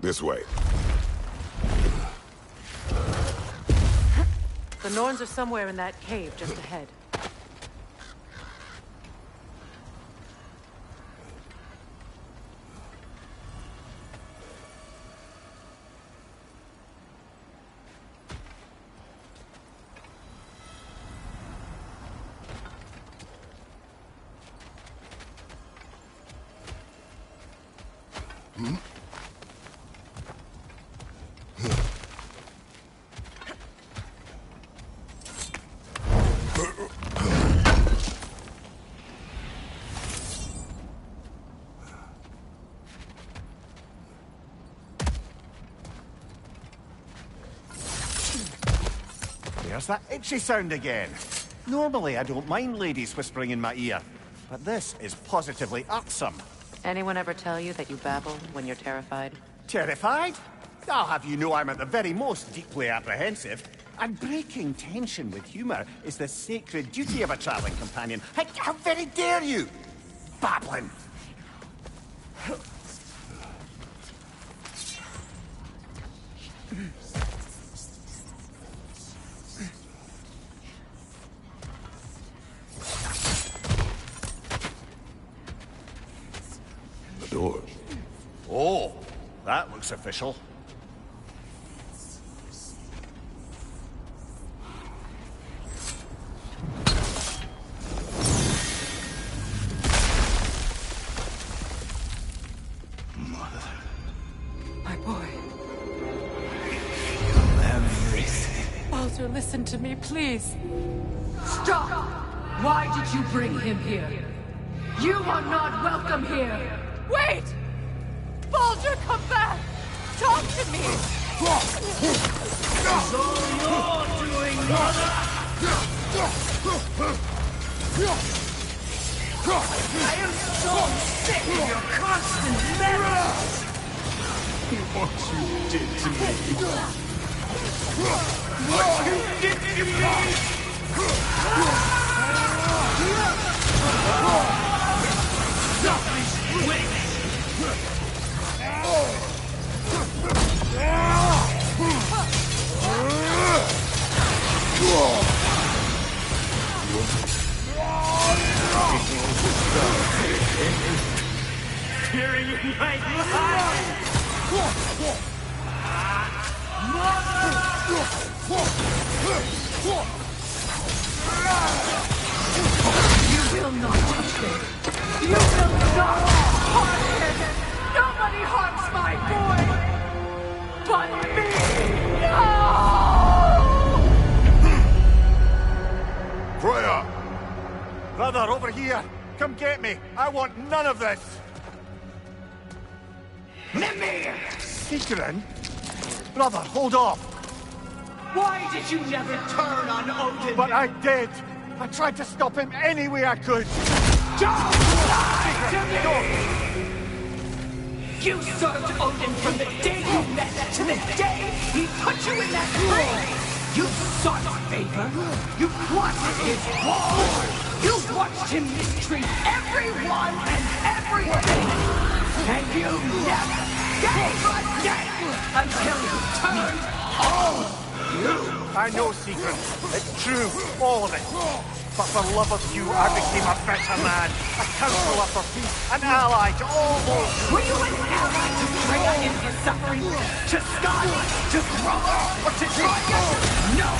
This way. The Norns are somewhere in that cave just ahead. There's that itchy sound again. Normally, I don't mind ladies whispering in my ear, but this is positively irksome. Anyone ever tell you that you babble when you're terrified? Terrified? I'll have you know I'm at the very most deeply apprehensive. And breaking tension with humour is the sacred duty of a travelling companion. How very dare you! Babbling! The door. Oh, that looks official. Listen to me, please. Stop! Why did you bring him here? You are not welcome here! Wait! Baldur, come back! Talk to me! It's all you're doing, mother! I am so sick of your constant menace! What you did to me. What you did to me! Nothing's waiting! Tearing in my blood! You will not touch me! You will not harm him! Nobody harms my boy! But me! No! Freya! Brother, over here! Come get me! I want none of this! Mimir! Sigrun? Brother, hold off! Why did you never turn on Odin? But I did! I tried to stop him any way I could! Don't lie to me! You served Odin from the day you met to the day he put you in that tree! You sought favor! You wanted his wall! You watched him mistreat everyone and everything! And you never gave a damn until you turned all you! I know, Sigrun. It's true, all of it. But for love of you, I became a better man, a counselor for peace, an ally to all those. Were you an ally to Freya in her suffering? To Scott? To Grover? Or to Troya? No!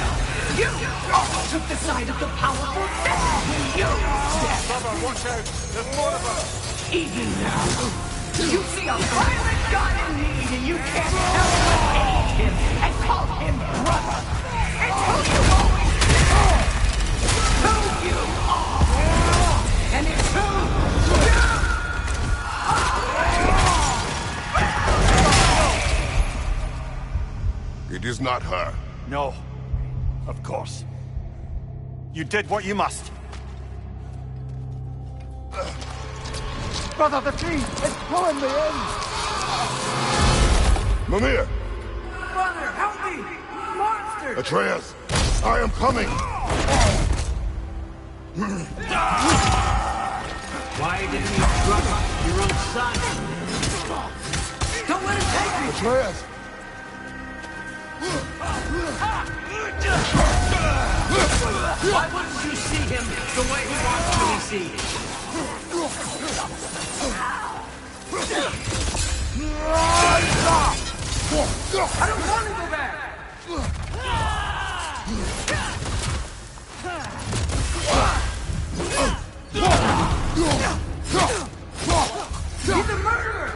You all took the side of the powerful now! You step! Brother, watch out. There's more of us. Even now, you see a violent god in need and you can't help but aid him and call him brother! It's who you always been! Who you are! And it's who you It is not her. No. Of course. You did what you must. Brother, the tree! It's pulling me in! Mimir! Brother, help me! Monster! Atreus! I am coming! Why didn't you trust your own son? Don't let him take me! Atreus! Why wouldn't you see him the way he wants to be seen? I don't want to go back! He's a murderer!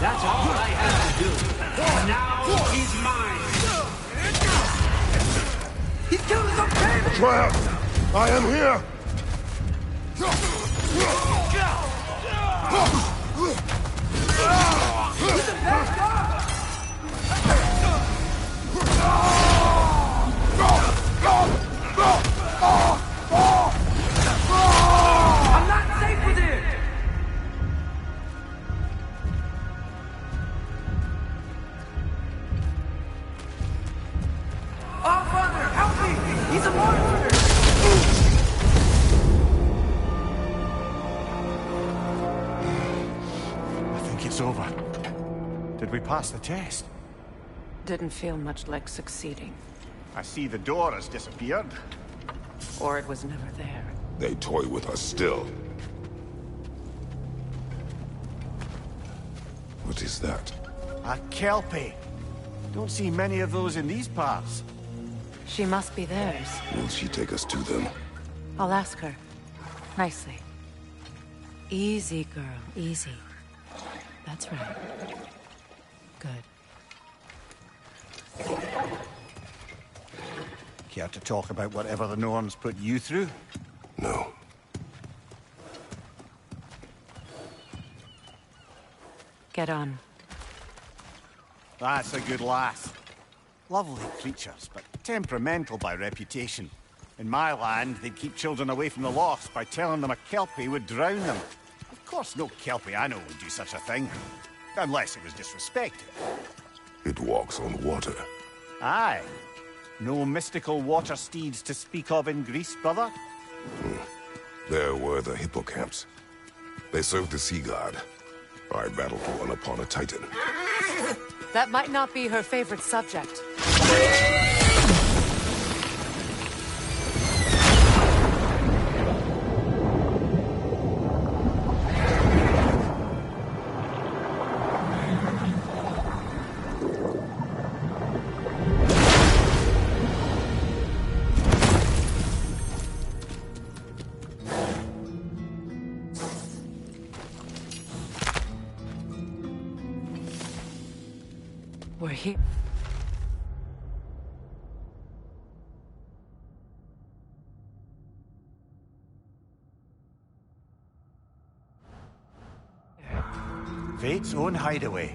That's all I had to do. Now he's mine. He's killing some baby! Atreus! I am here! He's a bad guy! I'm not safe with him! Oh, brother, help me! He's a monster! I think it's over. Did we pass the test? Didn't feel much like succeeding. I see the door has disappeared. Or it was never there. They toy with us still. What is that? A Kelpie. Don't see many of those in these parts. She must be theirs. Will she take us to them? I'll ask her. Nicely. Easy, girl. Easy. That's right. Good. Care to talk about whatever the Norns put you through? No. Get on. That's a good lass. Lovely creatures, but temperamental by reputation. In my land, they'd keep children away from the lost by telling them a Kelpie would drown them. Of course, no Kelpie I know would do such a thing. Unless it was disrespected. It walks on water. Aye. No mystical water steeds to speak of in Greece, brother? There were the hippocamps. They served the sea god. I battled one upon a titan. That might not be her favorite subject. We're here. Fate's own hideaway.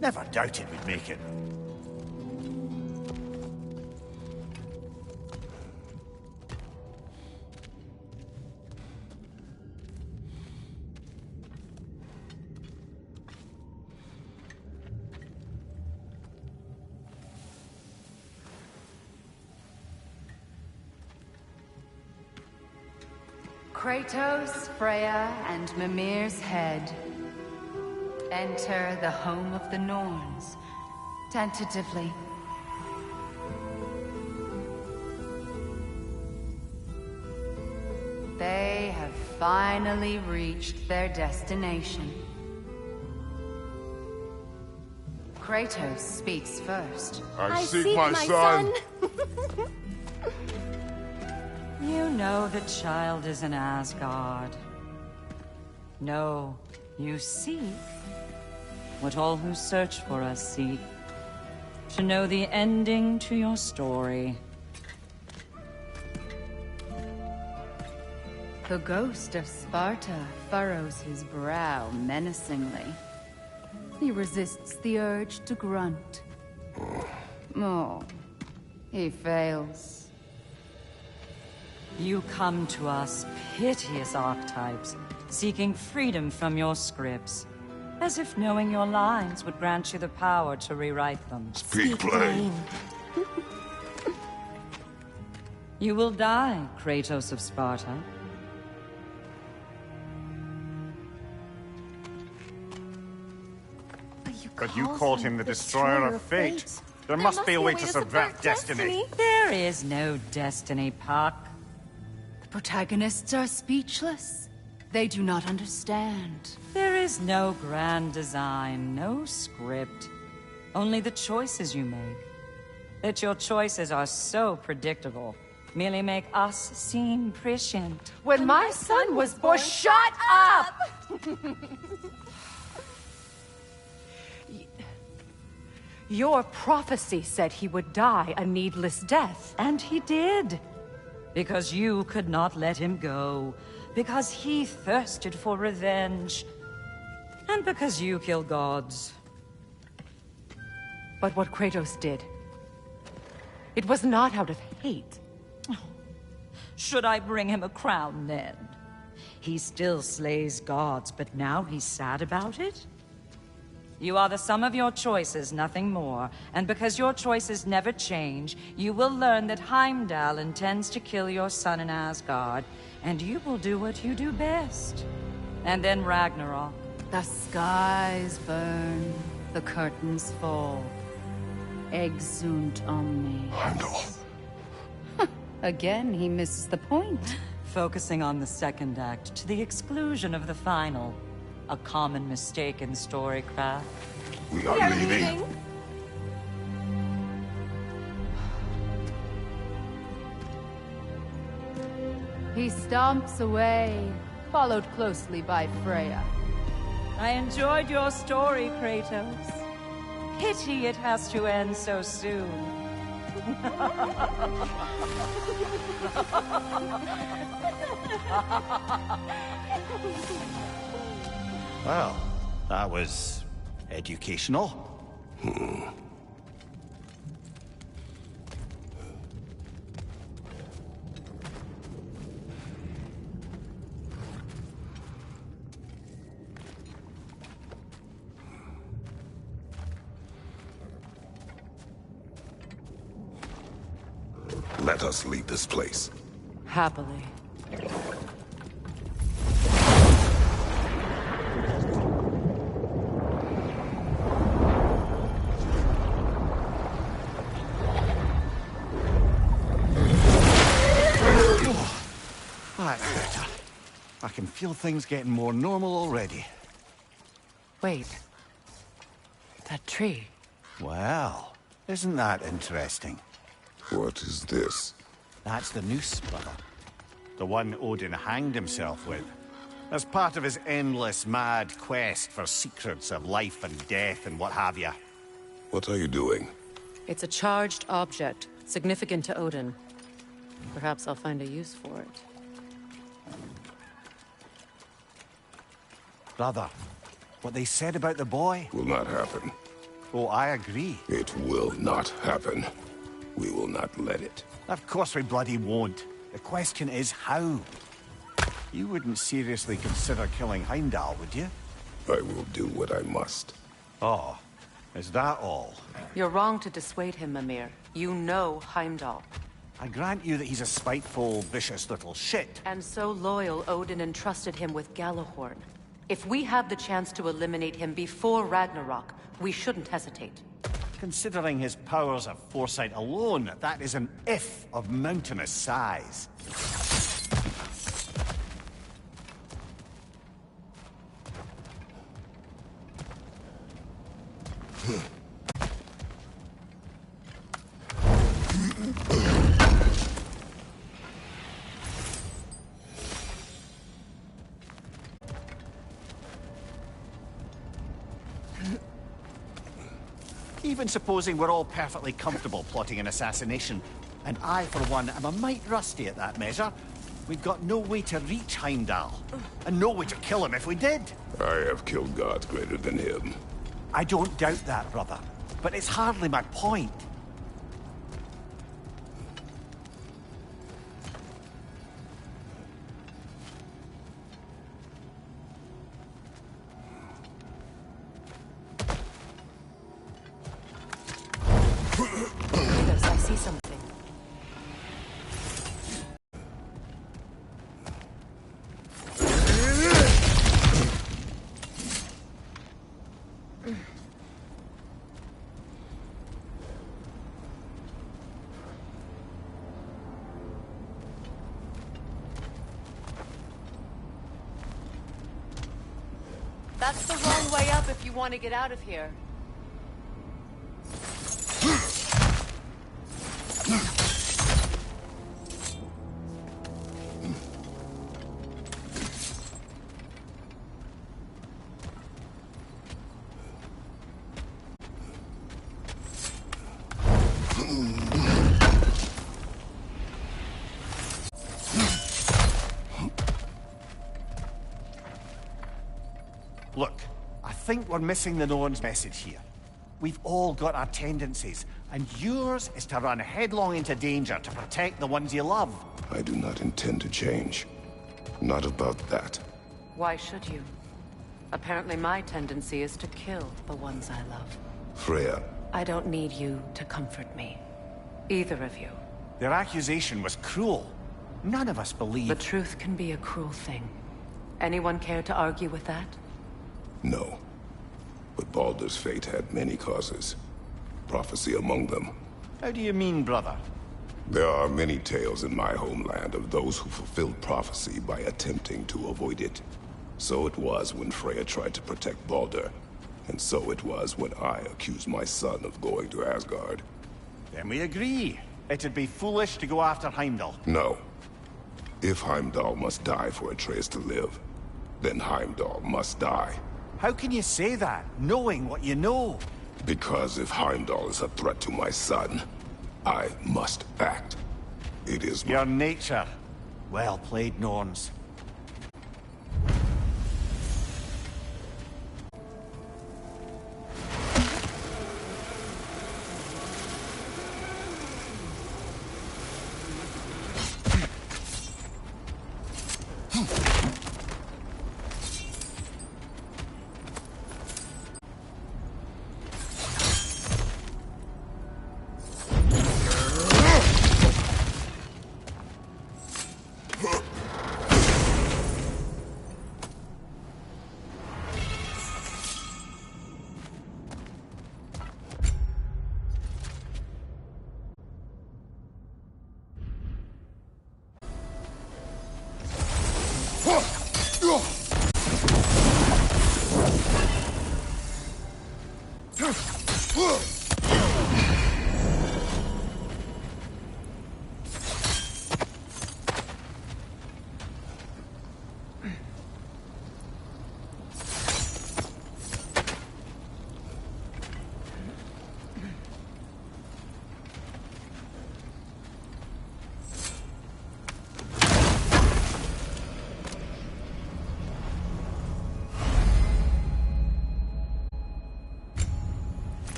Never doubted we'd make it. Kratos, Freya, and Mimir's head. Enter the home of the Norns, tentatively. They have finally reached their destination. Kratos speaks first. I seek my son. You know the child is in Asgard. No, you seek what all who search for us seek. To know the ending to your story. The ghost of Sparta furrows his brow menacingly. He resists the urge to grunt. Oh, he fails. You come to us, piteous archetypes, seeking freedom from your scripts. As if knowing your lines would grant you the power to rewrite them. Speak plain. You will die, Kratos of Sparta. but you called him the Destroyer of Fate. There must be a way to subvert destiny. There is no destiny, Puck. The protagonists are speechless. They do not understand. There is no grand design, no script. Only the choices you make. That your choices are so predictable merely make us seem prescient. When my son was born, shut up! Your prophecy said he would die a needless death. And he did. Because you could not let him go. Because he thirsted for revenge. And because you kill gods. But what Kratos did, it was not out of hate. Should I bring him a crown then? He still slays gods, but now he's sad about it? You are the sum of your choices, nothing more. And because your choices never change, you will learn that Heimdall intends to kill your son in Asgard, and you will do what you do best. And then Ragnarok. The skies burn, the curtains fall. Exunt omni. Heimdall. Again, he misses the point. Focusing on the second act to the exclusion of the final. A common mistake in storycraft. We are leaving. He stomps away, followed closely by Freya. I enjoyed your story, Kratos. Pity it has to end so soon. Well, that was educational. Let us leave this place. Happily. That's better. I can feel things getting more normal already. Wait. That tree. Well, isn't that interesting? What is this? That's the noose, brother. The one Odin hanged himself with. As part of his endless, mad quest for secrets of life and death and what have you. What are you doing? It's a charged object, significant to Odin. Perhaps I'll find a use for it. Brother, what they said about the boy? Will not happen. Oh, I agree. It will not happen. We will not let it. Of course we bloody won't. The question is how. You wouldn't seriously consider killing Heimdall, would you? I will do what I must. Oh, is that all? You're wrong to dissuade him, Mimir. You know Heimdall. I grant you that he's a spiteful, vicious little shit. And so loyal, Odin entrusted him with Gjallarhorn. If we have the chance to eliminate him before Ragnarok, we shouldn't hesitate. Considering his powers of foresight alone, that is an if of mountainous size. Even supposing we're all perfectly comfortable plotting an assassination, and I, for one, am a mite rusty at that measure, we've got no way to reach Heimdall, and no way to kill him if we did. I have killed gods greater than him. I don't doubt that, brother, but it's hardly my point. I see something. That's the wrong way up if you want to get out of here. Look, I think we're missing the Norn's message here. We've all got our tendencies, and yours is to run headlong into danger to protect the ones you love. I do not intend to change. Not about that. Why should you? Apparently my tendency is to kill the ones I love. Freya. I don't need you to comfort me. Either of you. Their accusation was cruel. None of us believe... The truth can be a cruel thing. Anyone care to argue with that? No. But Baldur's fate had many causes. Prophecy among them. How do you mean, brother? There are many tales in my homeland of those who fulfilled prophecy by attempting to avoid it. So it was when Freya tried to protect Baldur. And so it was when I accused my son of going to Asgard. Then we agree. It'd be foolish to go after Heimdall. No. If Heimdall must die for Atreus to live, then Heimdall must die. How can you say that, knowing what you know? Because if Heimdall is a threat to my son, I must act. It is my... Your nature. Well played, Norns.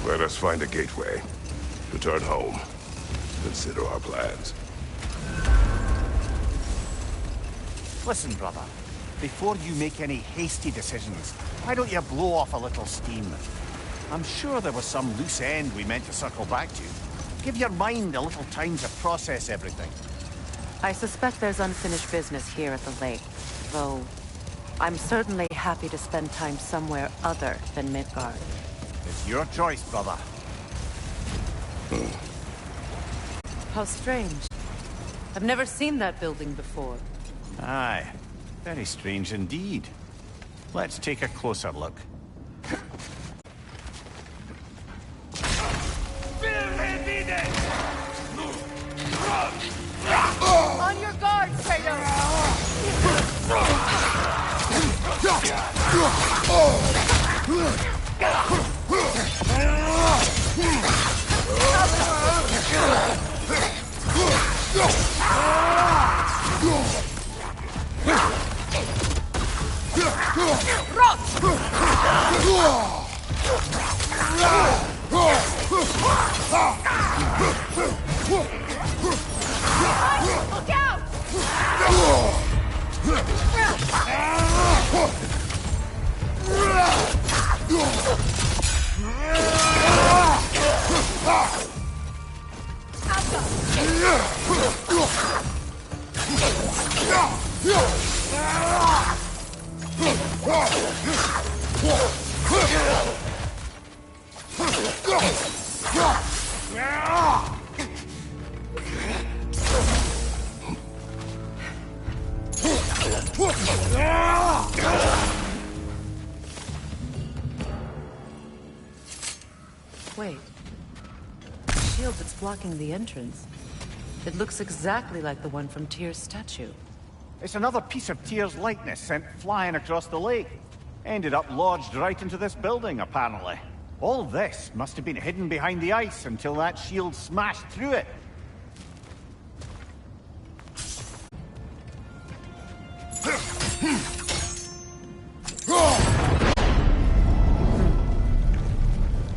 Let us find a gateway. Return home. Consider our plans. Listen, brother. Before you make any hasty decisions, why don't you blow off a little steam? I'm sure there was some loose end we meant to circle back to. Give your mind a little time to process everything. I suspect there's unfinished business here at the lake, though I'm certainly happy to spend time somewhere other than Midgard. It's your choice, brother. How strange. I've never seen that building before. Aye. Very strange indeed. Let's take a closer look. On your guard, Look out! Wait. The shield that's blocking the entrance. It looks exactly like the one from Tyr's statue. It's another piece of Tyr's likeness sent flying across the lake. Ended up lodged right into this building, apparently. All this must have been hidden behind the ice until that shield smashed through it.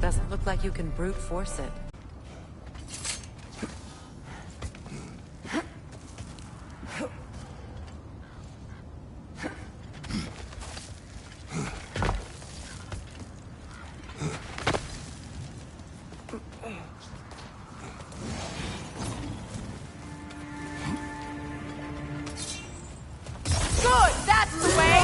Doesn't look like you can brute force it. Good, that's the way!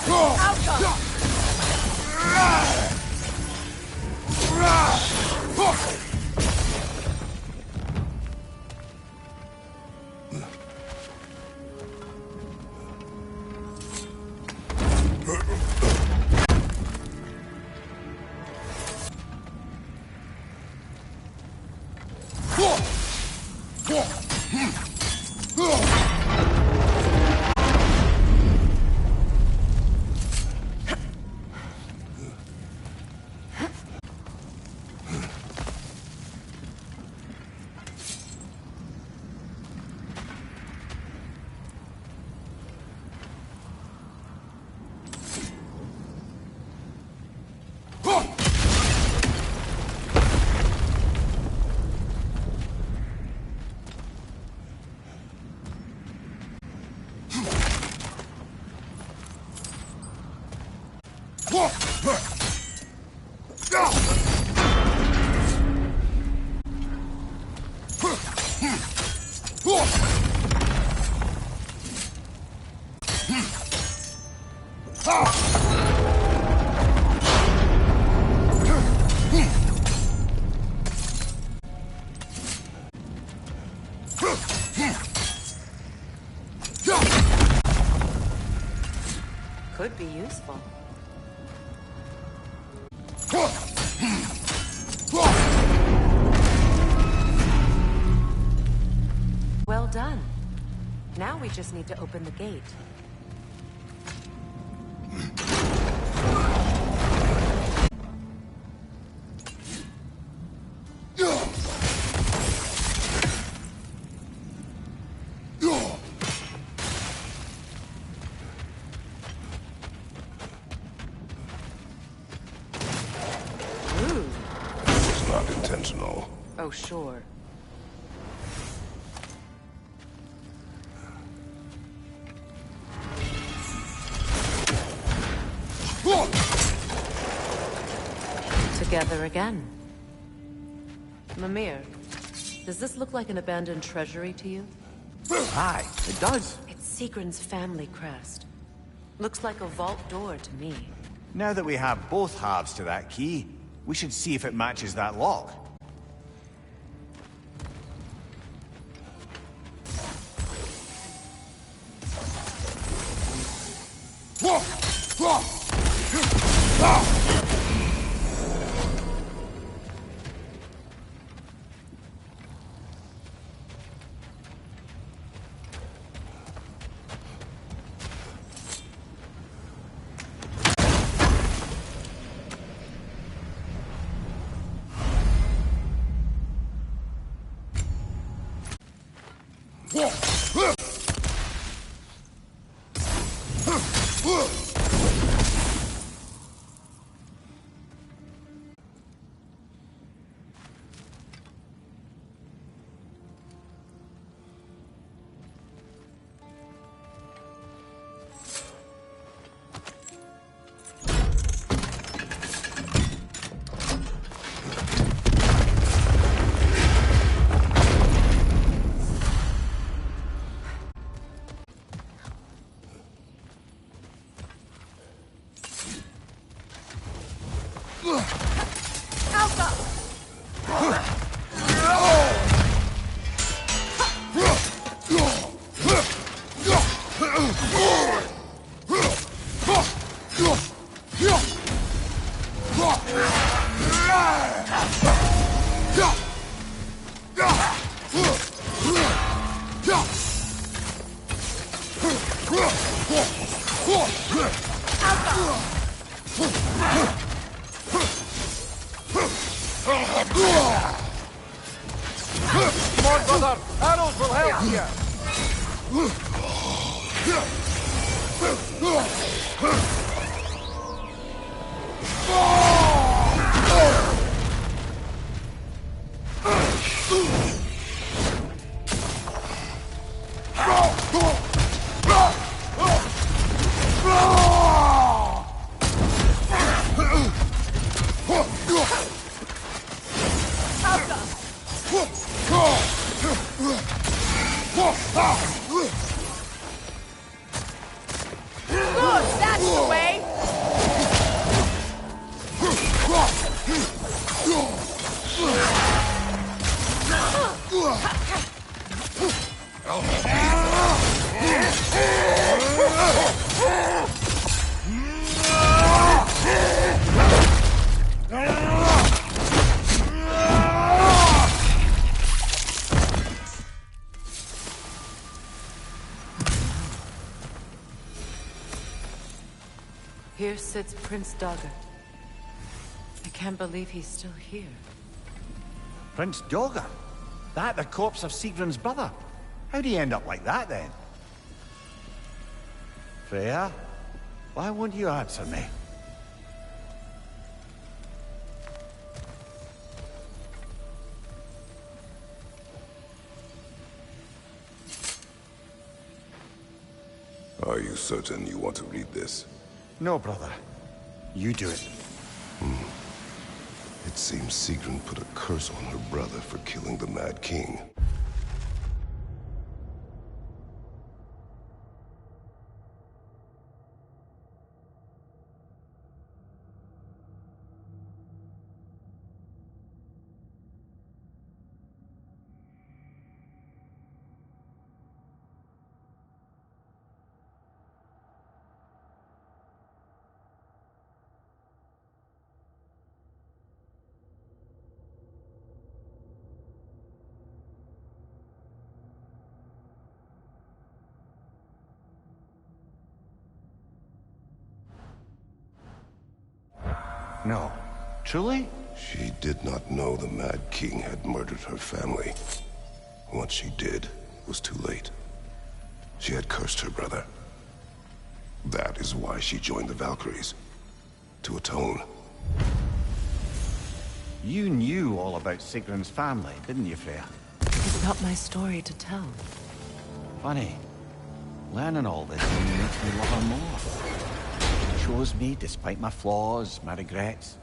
Outcome! Could be useful. Well done. Now we just need to open the gate. It's not intentional. Oh, sure. Together again. Mimir, does this look like an abandoned treasury to you? Aye, it does. It's Sigrun's family crest. Looks like a vault door to me. Now that we have both halves to that key, we should see if it matches that lock. Come on, brother! Arrows will help you! Good, that's the way! Here sits Prince Dogger. I can't believe he's still here. Prince Dogger? That the corpse of Sigrun's brother? How'd he end up like that, then? Freya? Why won't you answer me? Are you certain you want to read this? No, brother. You do it. It seems Sigrun put a curse on her brother for killing the Mad King. No. Truly? She did not know the Mad King had murdered her family. What she did was too late. She had cursed her brother. That is why she joined the Valkyries. To atone. You knew all about Sigrun's family, didn't you, Freya? It's not my story to tell. Funny. Learning all this only makes me love her more. She chose me despite my flaws, my regrets.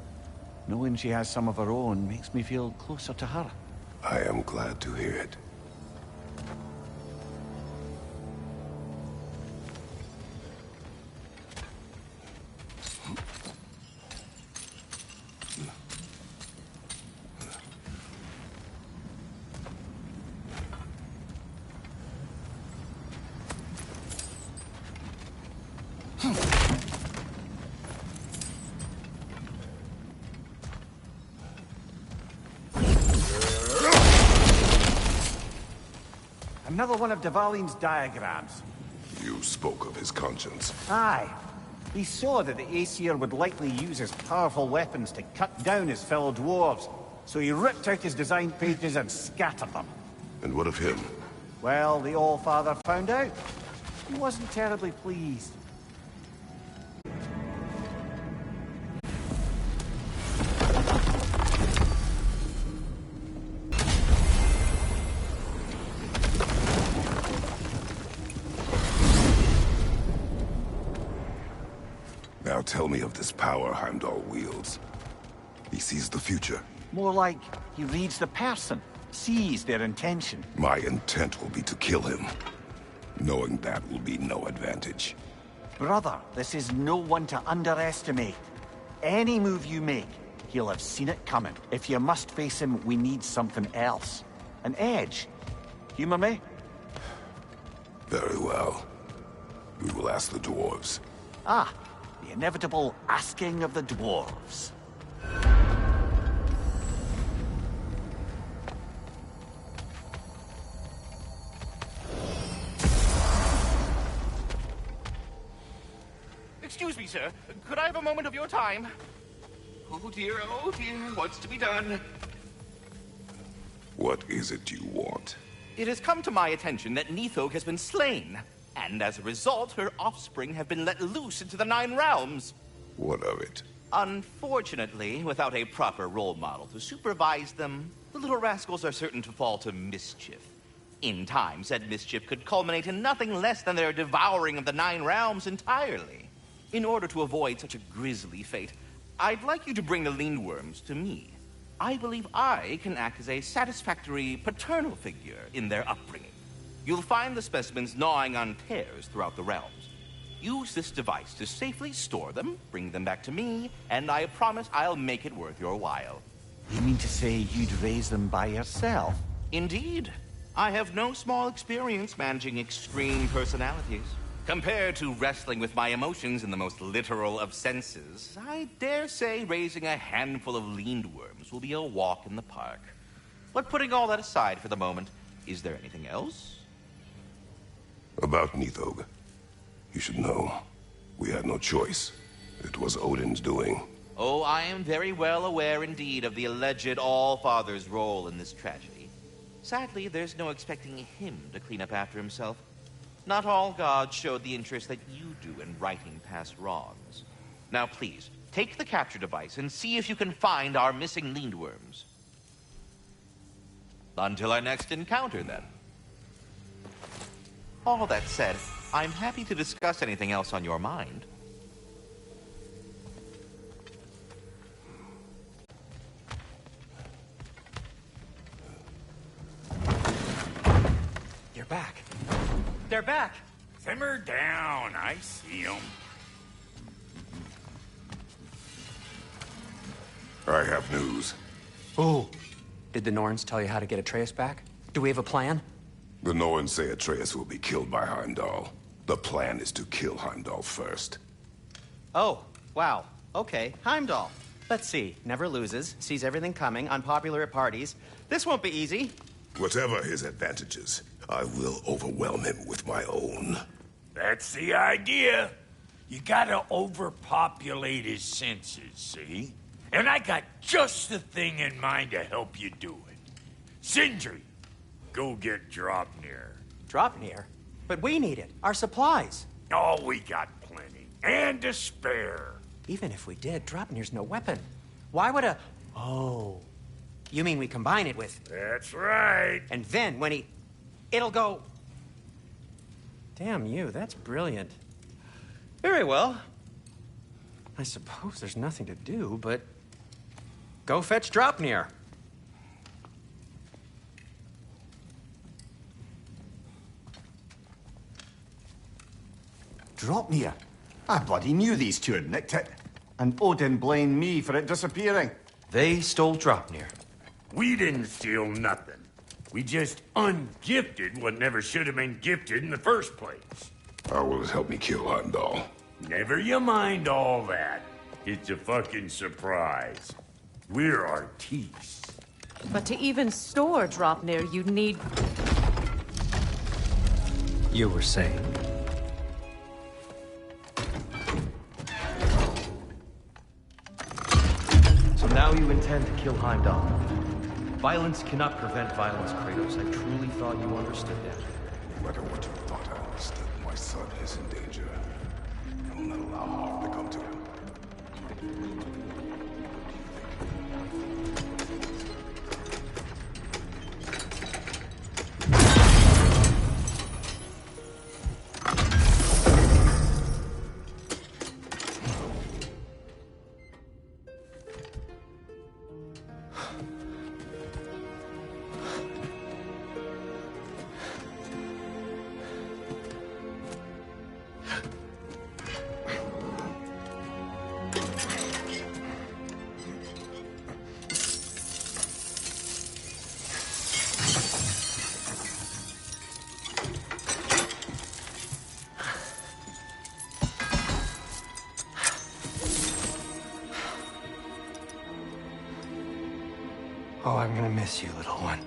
Knowing she has some of her own makes me feel closer to her. I am glad to hear it. Another one of Dvalin's diagrams. You spoke of his conscience. Aye. He saw that the Aesir would likely use his powerful weapons to cut down his fellow dwarves, so he ripped out his design pages and scattered them. And what of him? Well, the All-Father found out. He wasn't terribly pleased. Now tell me of this power Heimdall wields. He sees the future. More like he reads the person, sees their intention. My intent will be to kill him. Knowing that will be no advantage. Brother, this is no one to underestimate. Any move you make, he'll have seen it coming. If you must face him, we need something else. An edge. Humor me? Very well. We will ask the dwarves. Ah, the inevitable asking of the dwarves. Excuse me, sir. Could I have a moment of your time? Oh dear, what's to be done? What is it you want? It has come to my attention that Nithog has been slain, and as a result, her offspring have been let loose into the Nine Realms. What of it? Unfortunately, without a proper role model to supervise them, the little rascals are certain to fall to mischief. In time, said mischief could culminate in nothing less than their devouring of the Nine Realms entirely. In order to avoid such a grisly fate, I'd like you to bring the Lindworms to me. I believe I can act as a satisfactory paternal figure in their upbringing. You'll find the specimens gnawing on tears throughout the realms. Use this device to safely store them, bring them back to me, and I promise I'll make it worth your while. You mean to say you'd raise them by yourself? Indeed. I have no small experience managing extreme personalities. Compared to wrestling with my emotions in the most literal of senses, I dare say raising a handful of Lindworms will be a walk in the park. But putting all that aside for the moment, is there anything else? About Nithog. You should know, we had no choice. It was Odin's doing. Oh, I am very well aware indeed of the alleged All-Father's role in this tragedy. Sadly, there's no expecting him to clean up after himself. Not all gods showed the interest that you do in righting past wrongs. Now please, take the capture device and see if you can find our missing Lindworms. Until our next encounter, then. All that said, I'm happy to discuss anything else on your mind. You're back. They're back. Simmer down. I see them. I have news. Oh. Did the Norns tell you how to get Atreus back? Do we have a plan? The Norns say Atreus will be killed by Heimdall. The plan is to kill Heimdall first. Oh, wow. Okay, Heimdall. Let's see. Never loses, sees everything coming, unpopular at parties. This won't be easy. Whatever his advantages, I will overwhelm him with my own. That's the idea. You gotta overpopulate his senses, see? And I got just the thing in mind to help you do it. Sindri, go get Draupnir. Draupnir? But we need it. Our supplies. Oh, we got plenty. And to spare. Even if we did, Draupnir's no weapon. Why would a... Oh. You mean we combine it with... That's right. And then when he... It'll go... Damn you, that's brilliant. Very well. I suppose there's nothing to do, but... Go fetch Draupnir. Draupnir? I bloody knew these two had nicked it. And Odin blamed me for it disappearing. They stole Draupnir. We didn't steal nothing. We just ungifted what never should have been gifted in the first place. How will it help me kill Heimdall? Never you mind all that. It's a fucking surprise. We're artistes. But to even store Draupnir, you'd need... You were saying? So now you intend to kill Heimdall. Violence cannot prevent violence, Kratos. I truly thought you understood that. No matter what you thought I understood, my son is in danger. I will not allow harm to come to him. Oh, I'm gonna miss you, little one.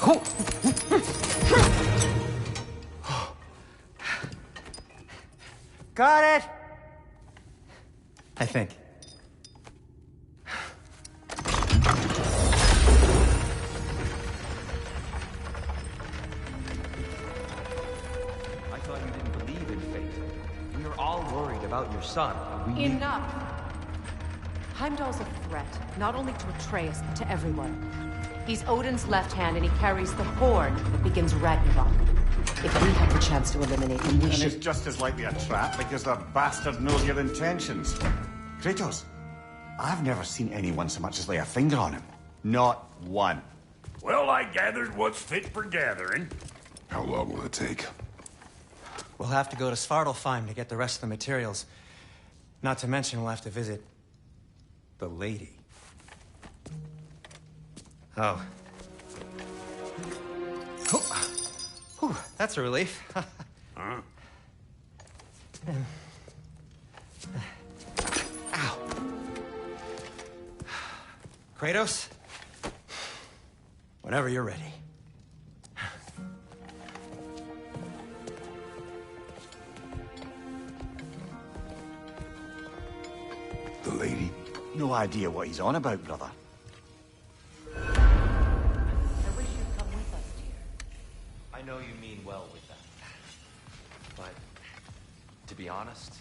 Oh! Got it! I think. I thought you didn't believe in fate. We were all worried about your son. And we Enough! Heimdall's a threat, not only to Atreus, but to everyone. He's Odin's left hand, and he carries the horn that begins Ragnarok. If we have the chance to eliminate him, we And should... it's just as likely a trap because the bastard knows your intentions. Kratos, I've never seen anyone so much as lay a finger on him. Not one. Well, I gathered what's fit for gathering. How long will it take? We'll have to go to Svartalfheim to get the rest of the materials. Not to mention we'll have to visit... the lady. Oh. Whew, that's a relief. Huh? Ow. Kratos? Whenever you're ready. The lady? No idea what he's on about, brother. I wish you'd come with us, dear. I know you mean well with that. But, to be honest,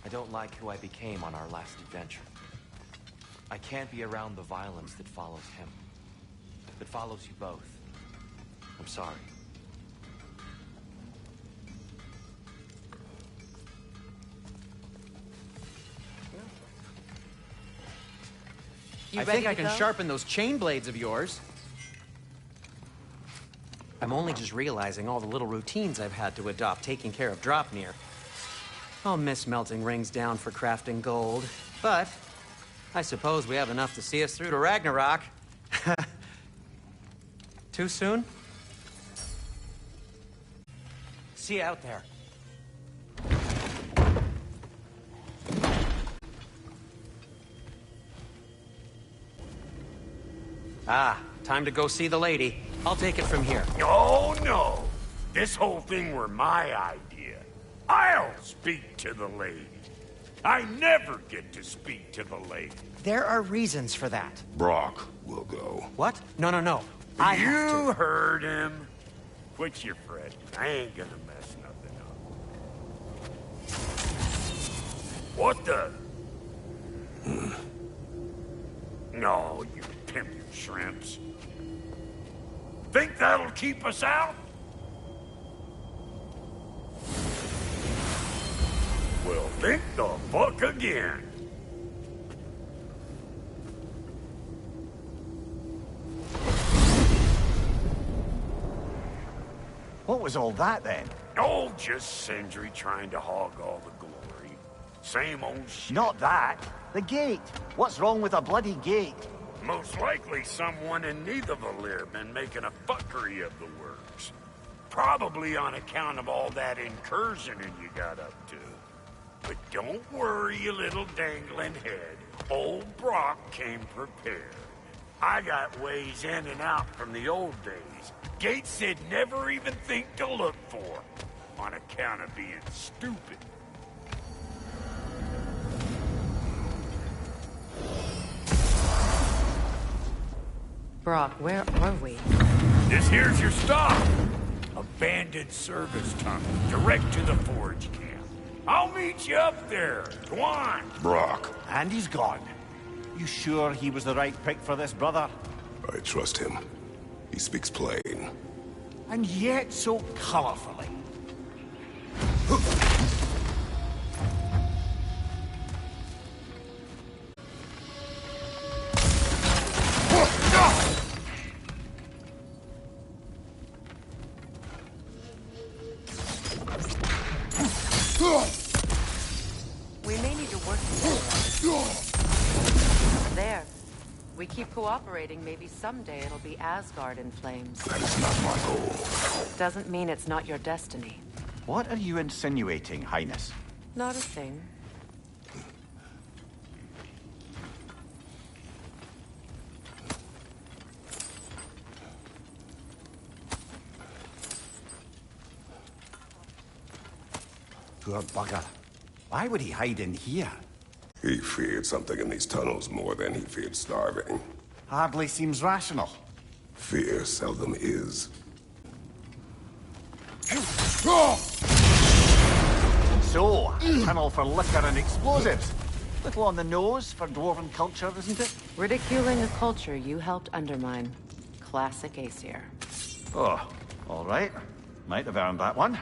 I don't like who I became on our last adventure. I can't be around the violence that follows him. That follows you both. I'm sorry. You I ready think I to can go? sharpen those chain blades of yours. I'm only just realizing all the little routines I've had to adopt taking care of Dropnir. I'll miss melting rings down for crafting gold, but I suppose we have enough to see us through to Ragnarok. Too soon? See you out there. Ah, time to go see the lady. I'll take it from here. Oh, no. This whole thing were my idea. I'll speak to the lady. I never get to speak to the lady. There are reasons for that. Brock will go. What? No, no, no. I have You to. heard him. Quit your fretting. I ain't gonna mess nothing up. What the? No, you pimping shrimps. Think that'll keep us out? Well, think the fuck again. What was all that then? Oh, just Sindri trying to hog all the glory. Same old shit. Not that. The gate. What's wrong with a bloody gate? Most likely someone in Nidavellir been making a fuckery of the works. Probably on account of all that incursioning you got up to. But don't worry, you little dangling head. Old Brock came prepared. I got ways in and out from the old days. Gates they'd never even think to look for. On account of being stupid. Brock, where are we? This here's your stop. Abandoned service tunnel, direct to the forge camp. I'll meet you up there. Go on. Brock. And he's gone. You sure he was the right pick for this, brother? I trust him. He speaks plain. And yet so colorfully. We may need to work together. There. We keep cooperating, maybe someday it'll be Asgard in flames. That is not my goal. Doesn't mean it's not your destiny. What are you insinuating, Highness? Not a thing. Poor bugger. Why would he hide in here? He feared something in these tunnels more than he feared starving. Hardly seems rational. Fear seldom is. So, a tunnel for liquor and explosives. Little on the nose for dwarven culture, isn't it? Ridiculing a culture you helped undermine. Classic Aesir. Oh, all right. Might have earned that one.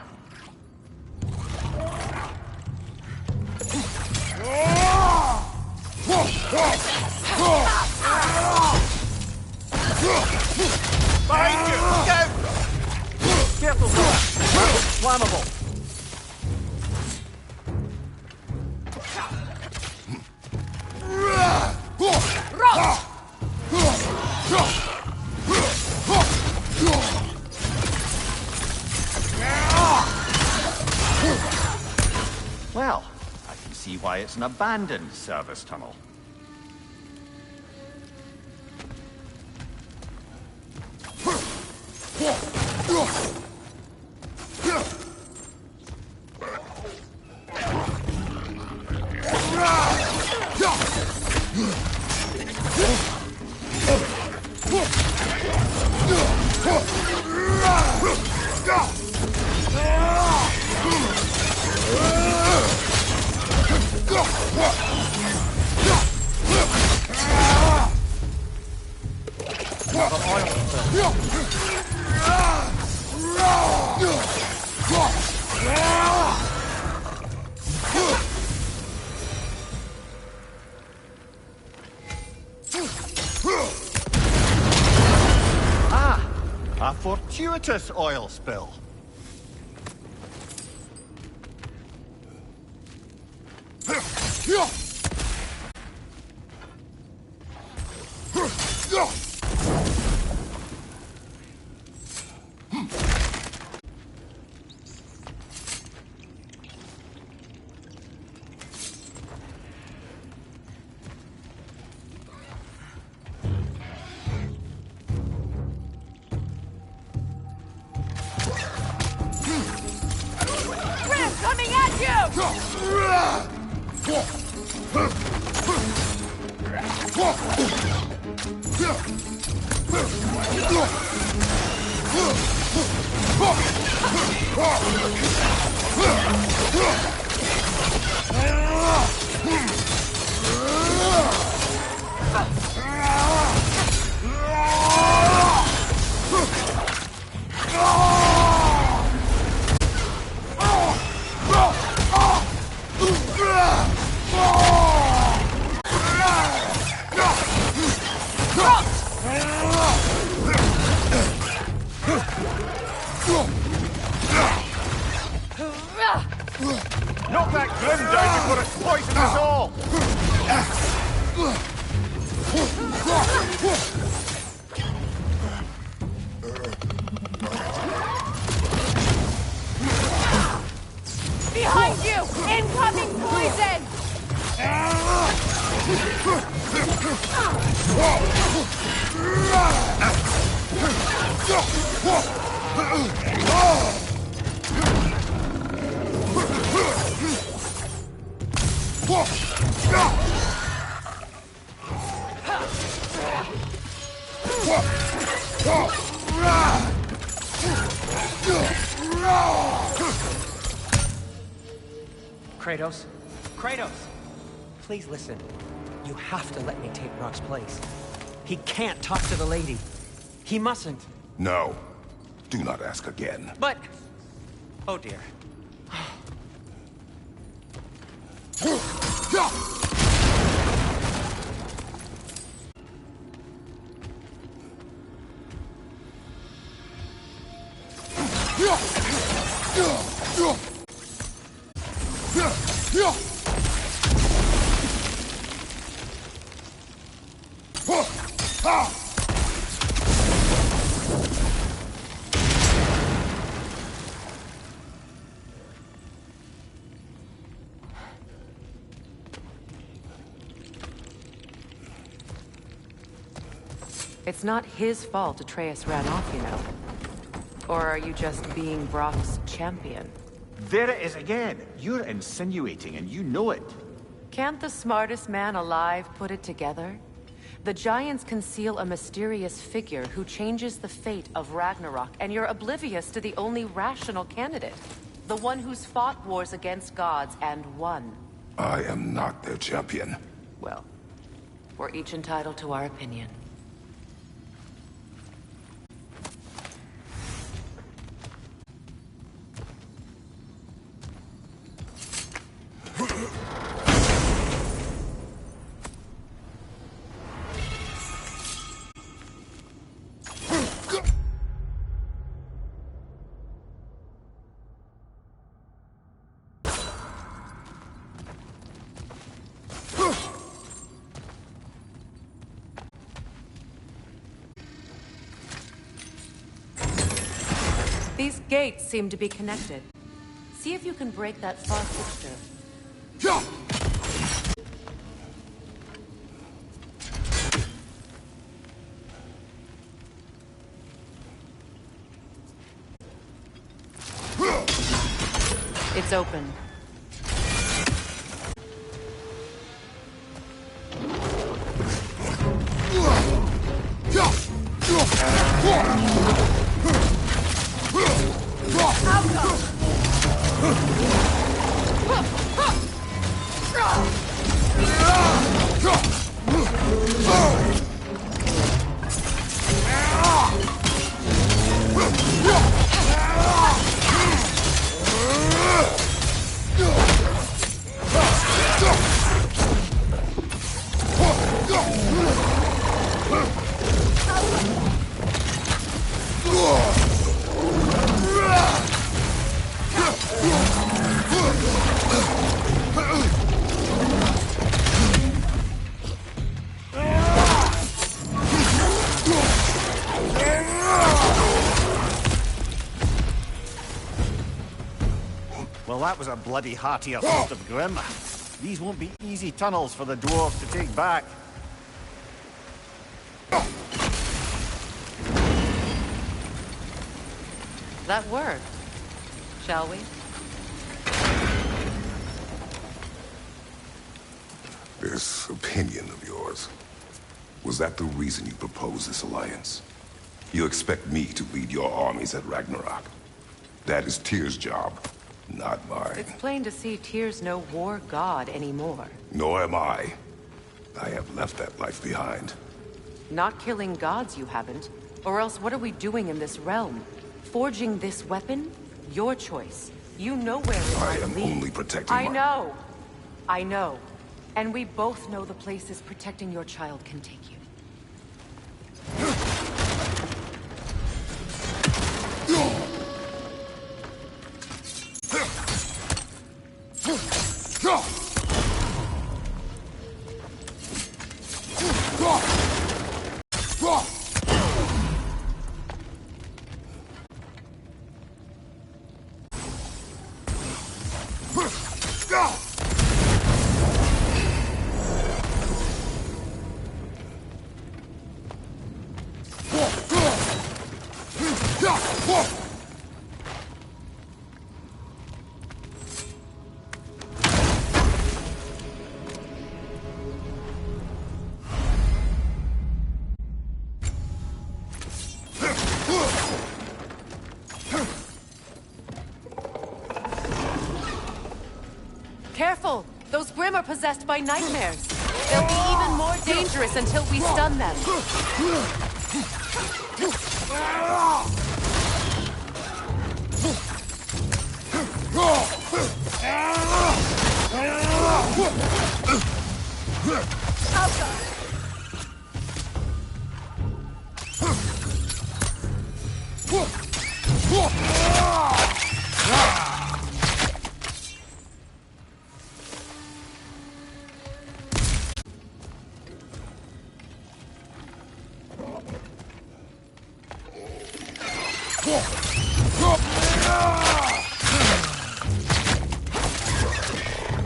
Behind you! Look out! Careful, brother. Flammable. Well, I can see why it's an abandoned service tunnel. A fortuitous oil spill. Coming at you! Knock that grim down before it poisons us all! Behind you! Incoming poison! Kratos? Kratos! Please listen. You have to let me take Rock's place. He can't talk to the lady. He mustn't. No. Do not ask again. But... Oh dear. It's not his fault Atreus ran off, you know. Or are you just being Brock's champion? There it is again. You're insinuating, and you know it. Can't the smartest man alive put it together? The Giants conceal a mysterious figure who changes the fate of Ragnarok, and you're oblivious to the only rational candidate. The one who's fought wars against gods and won. I am not their champion. Well, we're each entitled to our opinion. These gates seem to be connected. See if you can break that far fixture. It's open. Well, that was a bloody hearty assault of Grim. These won't be easy tunnels for the dwarves to take back. That worked. Shall we? This opinion of yours, was that the reason you proposed this alliance? You expect me to lead your armies at Ragnarok? That is Tyr's job, not mine. It's plain to see Tyr's no war god anymore. Nor am I. I have left that life behind. Not killing gods, you haven't. Or else what are we doing in this realm? Forging this weapon? Your choice. You know where it I might am lead. only protecting I my... know. I know. And we both know the places protecting your child can take you. Careful! Those Grimm are possessed by nightmares. They'll be even more dangerous until we stun them.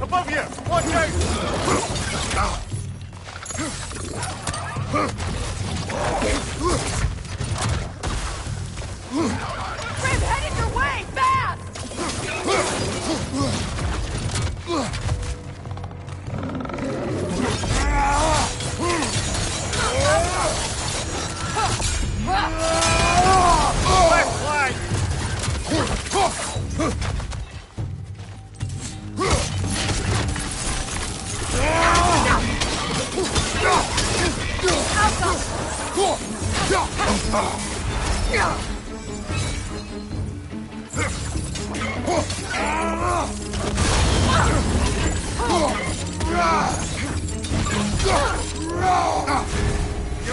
Above you! Watch out! Grim, headed your way! Fast! You're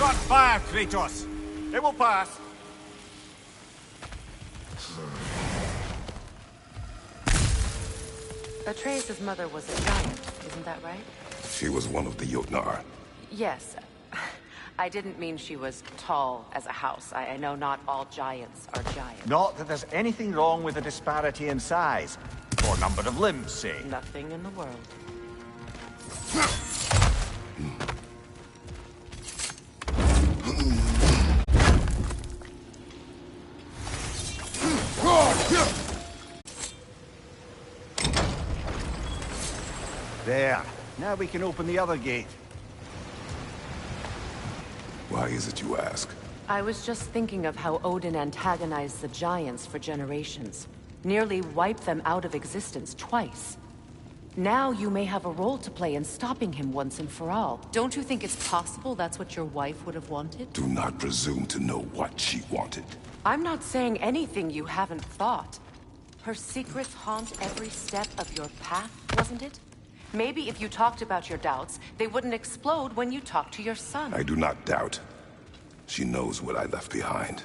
on fire, Kratos. It will pass. Atreus' mother was a giant, isn't that right? She was one of the Jotnar. Yes. I didn't mean she was tall as a house. I know not all giants are giants. Not that there's anything wrong with the disparity in size. Or number of limbs, say. Nothing in the world. There. Now we can open the other gate. Why is it you ask? I was just thinking of how Odin antagonized the giants for generations. Nearly wiped them out of existence twice. Now you may have a role to play in stopping him once and for all. Don't you think it's possible that's what your wife would have wanted? Do not presume to know what she wanted. I'm not saying anything you haven't thought. Her secrets haunt every step of your path, wasn't it? Maybe if you talked about your doubts, they wouldn't explode when you talked to your son. I do not doubt. She knows what I left behind.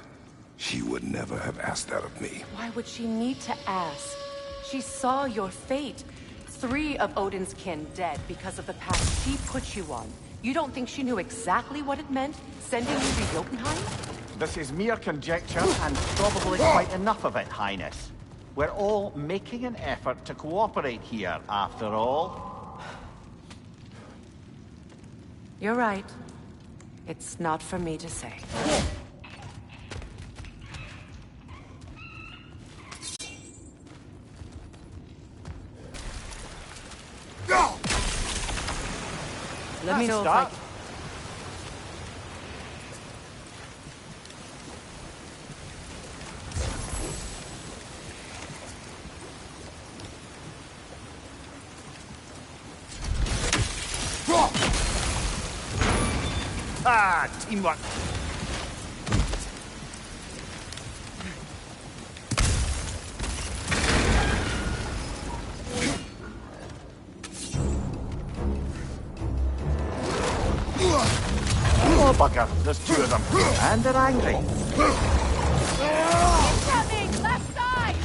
She would never have asked that of me. Why would she need to ask? She saw your fate. 3 of Odin's kin dead because of the path she put you on. You don't think she knew exactly what it meant, sending you to Jotunheim? This is mere conjecture, and probably quite enough of it, Highness. We're all making an effort to cooperate here, after all. You're right. It's not for me to say. Let me know if I can... Ah, teamwork. Oh, bugger. There's 2 of them. And they're angry. Incoming! Left side!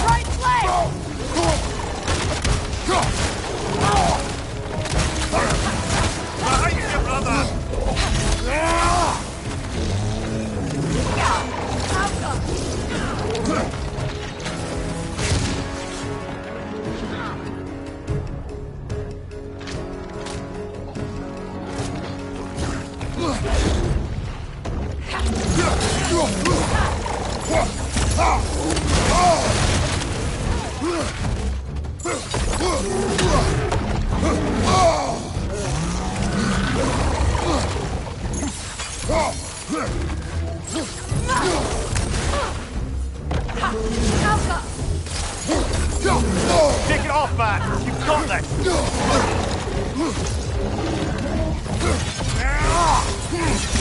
Right flank! Behind you, brother! Take it off, man! You've got this!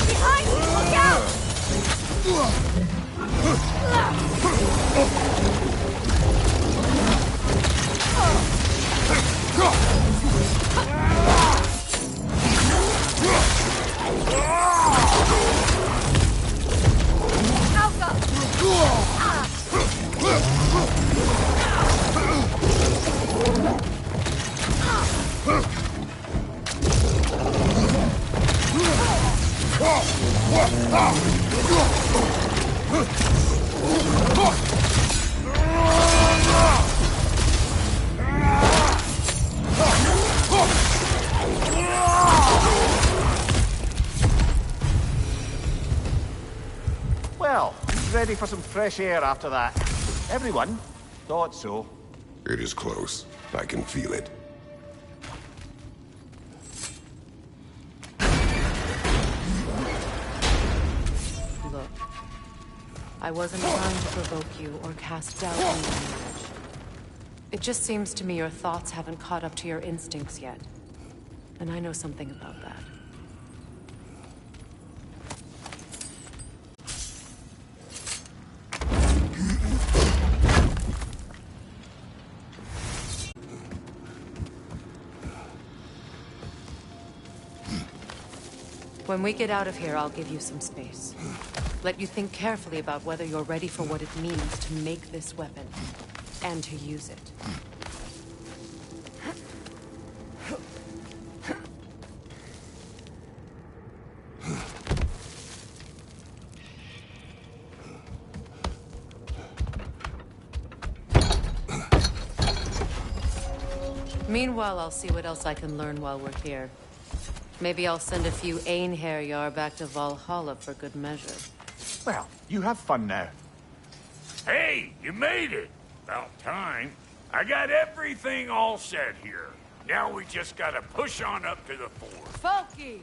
Behind you! Look out! Well, ready for some fresh air after that. Everyone thought so. It is close. I can feel it. Look, I wasn't trying to provoke you or cast doubt in your marriage. It just seems to me your thoughts haven't caught up to your instincts yet. And I know something about that. When we get out of here, I'll give you some space. Let you think carefully about whether you're ready for what it means to make this weapon, and to use it. Meanwhile, I'll see what else I can learn while we're here. Maybe I'll send a few Einherjar back to Valhalla for good measure. Well, you have fun now. Hey, you made it! About time. I got everything all set here. Now we just gotta push on up to the fort. Falky!